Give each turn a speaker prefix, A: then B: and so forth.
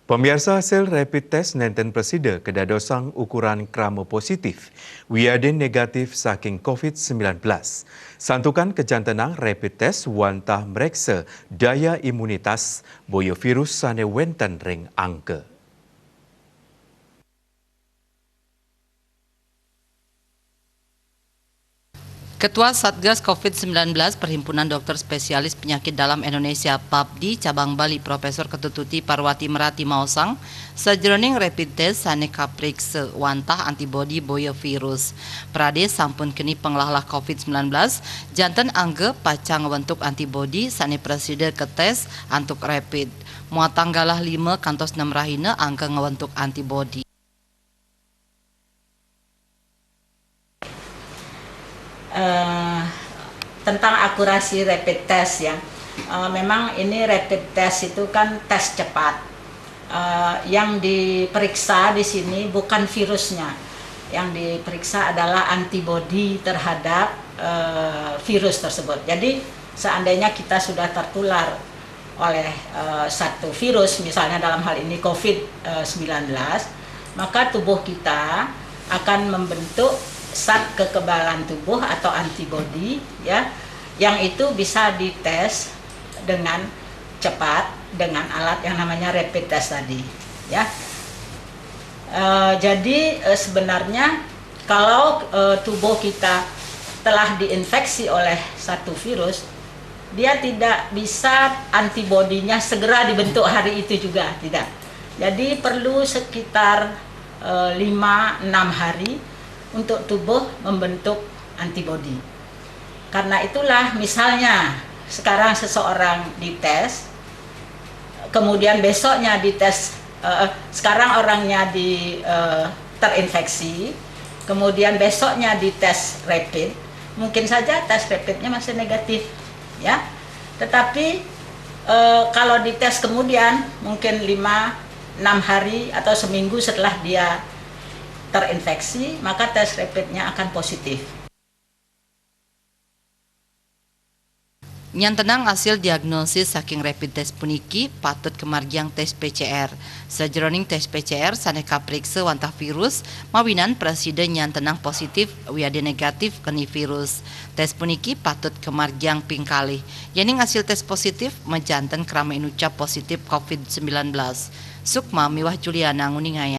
A: Pemirsa hasil rapid test nenten presida kedadosang ukuran krama positif, wiadin negatif saking COVID-19. Santukan kejantanang rapid test wantah mereksa daya imunitas boyo virus sane wenten ring angka.
B: Ketua Satgas COVID-19 Perhimpunan Dokter Spesialis Penyakit Dalam Indonesia PAPDI Cabang Bali Profesor Ketututi Parwati Merati Mausang sajroning rapid test sane kaprikse wantah antibodi boyo virus. Prade sampun keni penglahlah COVID-19 janten angge pacang wentuk antibodi sane preside ke tes antuk rapid. Muatanggalah 5 kantos 6 rahina angge ngewentuk antibodi.
C: Tentang akurasi rapid test ya, memang ini rapid test itu kan tes cepat. Yang diperiksa di sini bukan virusnya, yang diperiksa adalah antibodi terhadap virus tersebut. Jadi seandainya kita sudah tertular oleh satu virus, misalnya dalam hal ini COVID-19, maka tubuh kita akan membentuk zat kekebalan tubuh atau antibodi ya, yang itu bisa dites dengan cepat dengan alat yang namanya rapid test tadi ya. Jadi sebenarnya kalau tubuh kita telah diinfeksi oleh satu virus, dia tidak bisa antibodinya segera dibentuk hari itu juga, tidak. Jadi perlu sekitar 5-6 hari untuk tubuh membentuk antibodi. Karena itulah misalnya sekarang seseorang dites, kemudian besoknya dites, sekarang orangnya terinfeksi, kemudian besoknya dites rapid, mungkin saja tes rapidnya masih negatif, ya. Tetapi kalau dites kemudian mungkin 5-6 hari atau seminggu setelah dia terinfeksi, maka tes rapidnya akan positif.
B: Nyantenang hasil diagnosis saking rapid test puniki patut kemargiang tes PCR. Sajroning tes PCR sane kaprikse wantah virus mawinan presiden nyantenang positif wiade negatif keni virus. Tes puniki patut kemargiang pingkalih. Yening hasil tes positif mejanten krama inucap positif COVID-19. Sukma Miwah Juliana nguningaya.